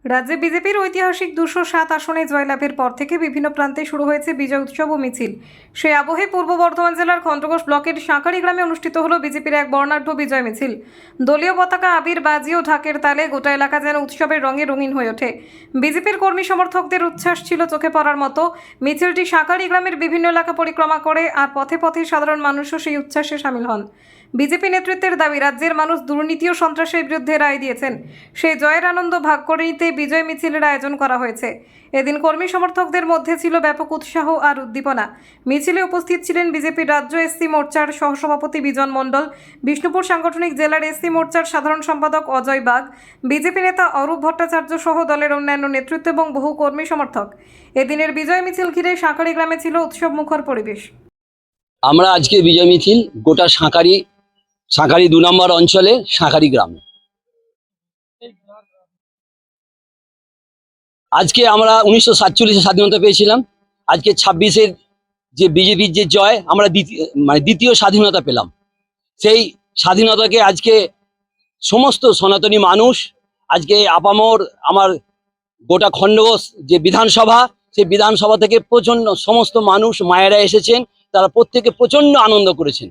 রাজ্যে বিজেপির ঐতিহাসিক 207 আসনে জয়লাভের পর থেকে বিভিন্ন প্রান্তে শুরু হয়েছে বিজয় উৎসব ও মিছিল। সেই আবহে পূর্ব বর্ধমান জেলার খন্ডঘোষ ব্লকের সাঁকারি গ্রামে অনুষ্ঠিত হলো বিজেপির এক বর্ণাঢ্য বিজয় মিছিল। দলীয় পতাকা, আবির, বাজি ও ঢাকের তালে গোটা এলাকা যেন উৎসবের রঙে রঙিন হয়ে ওঠে। বিজেপির কর্মী সমর্থকদের উচ্ছ্বাস ছিল চোখে পড়ার মতো। মিছিলটি সাঁকারি গ্রামের বিভিন্ন এলাকা পরিক্রমা করে আর পথে পথে সাধারণ মানুষও সেই উচ্ছ্বাসে সামিল হন। বিজেপি নেতৃত্বের দাবি, রাজ্যের মানুষ দুর্নীতি ও সন্ত্রাসের বিরুদ্ধে রায় দিয়েছেন। সেই জয়ের আনন্দ ভাগ করে নিতে বিজয় মিছিলের আয়োজন করা হয়েছে। এদিন কর্মী সমর্থকদের মধ্যে ছিল ব্যাপক উৎসাহ আর উদ্দীপনা। মিছিলে উপস্থিত ছিলেন বিজেপির রাজ্য এসসি মোর্চার সহসভাপতি বিজন মণ্ডল, বিষ্ণুপুর সাংগঠনিক জেলার এসসি মোর্চার সাধারণ সম্পাদক অজয় বাগ, বিজেপি নেতা অরূপ ভট্টাচার্য সহ দলের অন্যান্য নেতৃত্ব এবং বহু কর্মী সমর্থক। এদিনের বিজয় মিছিল ঘিরে সাঁকারি গ্রামে ছিল উৎসব মুখর পরিবেশ। আমরা আজকে বিজয় মিছিল গোটা সাঁকারি 2 নম্বর অঞ্চলে সাঁকারি গ্রামে। আজকে আমরা 1947-এ স্বাধীনতা পেয়েছিলাম। আজকে 26-এর যে বিজেপির যে জয়, আমরা দ্বিতীয় স্বাধীনতা পেলাম। সেই স্বাধীনতাকে আজকে সমস্ত সনাতনী মানুষ, আজকে আপামর আমার গোটা খণ্ডঘোষ যে বিধানসভা, সেই বিধানসভা থেকে প্রচন্ড সমস্ত মানুষ মায়েরা এসেছেন, তারা প্রত্যেকে প্রচন্ড আনন্দ করেছেন।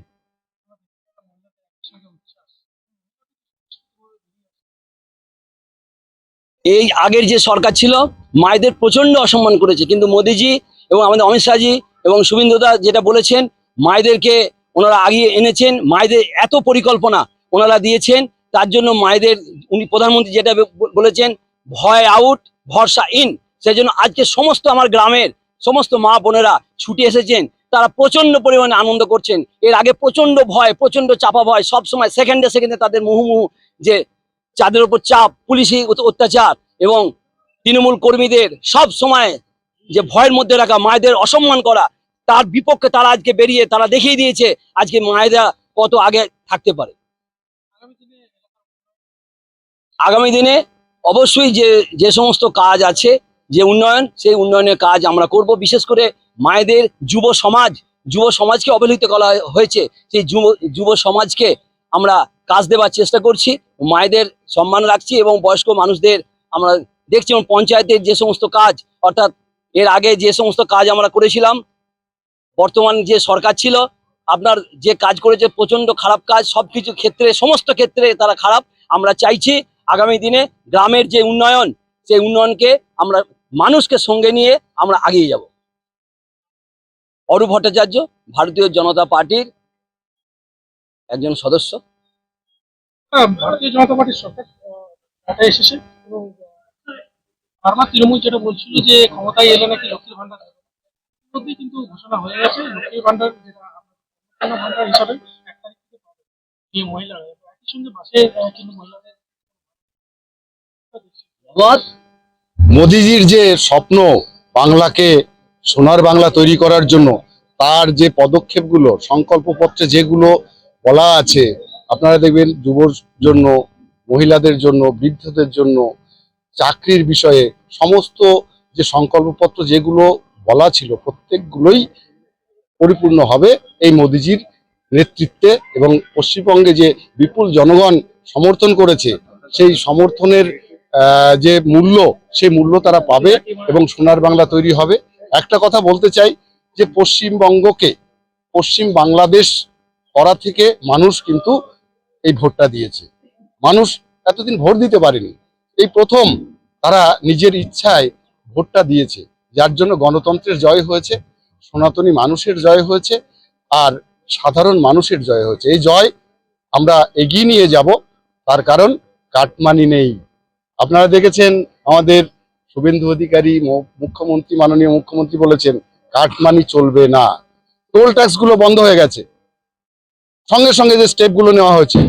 এই আগের যে সরকার ছিল মায়েদের প্রচন্ড অসম্মান করেছে, কিন্তু মোদিজি এবং আমাদের অমিত শাহজি এবং শুভেন্দুদা যেটা বলেছেন, মায়েদেরকে ওনারা আগিয়ে এনেছেন। মায়েদের এত পরিকল্পনা ওনারা দিয়েছেন, তার জন্য মায়েদের উনি প্রধানমন্ত্রী যেটা বলেছেন, ভয় আউট ভরসা ইন। সেই জন্য আজকে সমস্ত আমার গ্রামের সমস্ত মা বোনেরা ছুটে এসেছেন, তারা প্রচন্ড পরিমাণে আনন্দ করছেন। এর আগে প্রচন্ড ভয়, প্রচন্ড চাপা ভয়, সবসময় সেকেন্ডে সেকেন্ডে তাদের মুহুর্মুহু যে যাদের উপর চাপ, পুলিশি অত্যাচার এবং তৃণমূল কর্মীদের সব সময় যে ভয়ের মধ্যে রাখা, মায়েদের অসম্মান করা, তার বিপক্ষে তারা আজকে বেরিয়ে তারা দেখিয়ে দিয়েছে আজকে মায়েরা কত আগে থাকতে পারে। আগামী দিনে অবশ্যই যে সমস্ত কাজ আছে, যে উন্নয়ন, সেই উন্নয়নের কাজ আমরা করব। বিশেষ করে মায়েদের যুব সমাজকে অবহেলিত করা হয়েছে, সেই যুব সমাজকে আমরা কাজ দেওয়ার চেষ্টা করছি, মায়েদের সম্মান রাখছি এবং বয়স্ক মানুষদের আমরা দেখছি পঞ্চায়েতের যে সমস্ত কাজ, অর্থাৎ এর আগে যে সমস্ত কাজ আমরা করেছিলাম, বর্তমান যে সরকার ছিল আপনার যে কাজ করেছে প্রচন্ড খারাপ কাজ, সবকিছু ক্ষেত্রে সমস্ত ক্ষেত্রে তারা খারাপ। আমরা চাইছি আগামী দিনে গ্রামের যে উন্নয়ন, সেই উন্নয়নকে আমরা মানুষকে সঙ্গে নিয়ে আমরা এগিয়ে যাব। অরূপ ভট্টাচার্য, ভারতীয় জনতা পার্টির একজন সদস্য। ভারতীয় জনতা পার্টির সরকার এসেছে এবং বারবার তৃণমূল যেটা বলছিল যে ক্ষমতায় এলে নাকি লক্ষ্মীর ভান্ডার মধ্যেই কিন্তু ঘোষণা হয়ে গেছে, লক্ষ্মীর ভান্ডার যেটা ভান্ডার হিসাবে 1 তারিখ থেকে পাবে এই মহিলারা। একই সঙ্গে বাসে কিন্তু মহিলাদের মোদিজির যে স্বপ্ন বাংলাকে সোনার বাংলা তৈরি করার জন্য, তার যে পদক্ষেপগুলো সংকল্পপত্রে যেগুলো বলা আছে, আপনারা দেখবেন যুবর জন্য, মহিলাদের জন্য, বৃদ্ধদের জন্য, চাকরির বিষয়ে সমস্ত যে সংকল্পপত্র যেগুলো বলা ছিল প্রত্যেকগুলোই পরিপূর্ণ হবে এই মোদিজির নেতৃত্বে। এবং পশ্চিমবঙ্গে যে বিপুল জনগণ সমর্থন করেছে, সেই সমর্থনের যে মূল্য, সেই মূল্য তারা পাবে এবং সোনার বাংলা তৈরি হবে। একটা কথা বলতে চাই যে পশ্চিমবঙ্গকে পশ্চিম বাংলাদেশ করা থেকে মানুষ কিন্তু এই ভোটটা দিয়েছে। মানুষ এতদিন ভোট দিতে পারেনি, এই প্রথম তারা নিজের ইচ্ছায় ভোটটা দিয়েছে, যার জন্য গণতন্ত্রের জয় হয়েছে, সনাতনী মানুষের জয় হয়েছে, আর সাধারণ মানুষের জয় হয়েছে। এই জয় আমরা এগিয়ে নিয়ে যাব, তার কারণ কাটমানি নেই। আপনারা দেখেছেন আমাদের শুভেন্দু অধিকারী মুখ্যমন্ত্রী, মাননীয় মুখ্যমন্ত্রী বলেছেন কাটমানি চলবে না। টোল ট্যাক্স গুলো বন্ধ হয়ে গেছে, সঙ্গে সঙ্গে যে স্টেপগুলো নেওয়া হয়েছে,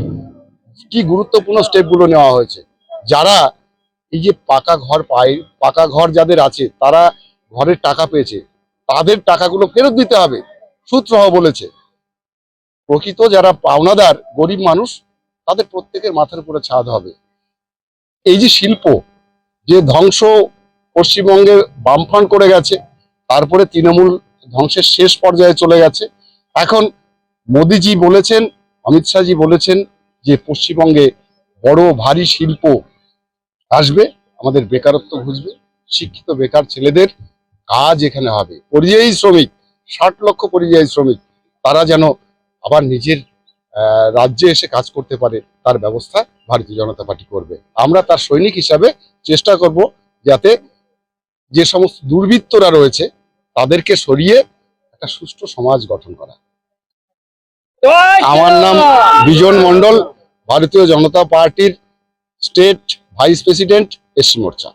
কি গুরুত্বপূর্ণ স্টেপগুলো নেওয়া হয়েছে। যারা এই যে পাকা ঘর যাদের আছে, তারা ঘরের টাকা পেয়েছে, তাদের টাকাগুলো ফেরত দিতে হবে, সুদ সহ বলেছে। প্রকৃত যারা পাওনাদার গরিব মানুষ, তাদের প্রত্যেকের মাথার উপরে ছাদ হবে। এই যে শিল্প যে ধ্বংস পশ্চিমবঙ্গে বামফ্রন্ট করে গেছে, তারপরে তৃণমূল ধ্বংসের শেষ পর্যায়ে চলে গেছে। এখন মোদিজি বলেছেন, অমিত শাহজি বলেছেন যে পশ্চিমবঙ্গে বড় ভারী শিল্প আসবে। আমাদের বেকারত্ব ঘুচবে, শিক্ষিত বেকার ছেলেদের কাজ এখানে হবে। পরিযায়ী শ্রমিক, 60 লক্ষ পরিযায়ী শ্রমিক, তারা যেন আবার নিজের রাজ্যে এসে কাজ করতে পারে, তার ব্যবস্থা ভারতীয় জনতা পার্টি করবে। আমরা তার সৈনিক হিসাবে চেষ্টা করব যাতে যে সমস্ত দুর্বৃত্তরা রয়েছে তাদেরকে সরিয়ে একটা সুষ্ঠু সমাজ গঠন করা। আমার নাম বিজন মণ্ডল, ভারতীয় জনতা পার্টির স্টেট ভাইস প্রেসিডেন্ট, এসসি মোর্চা।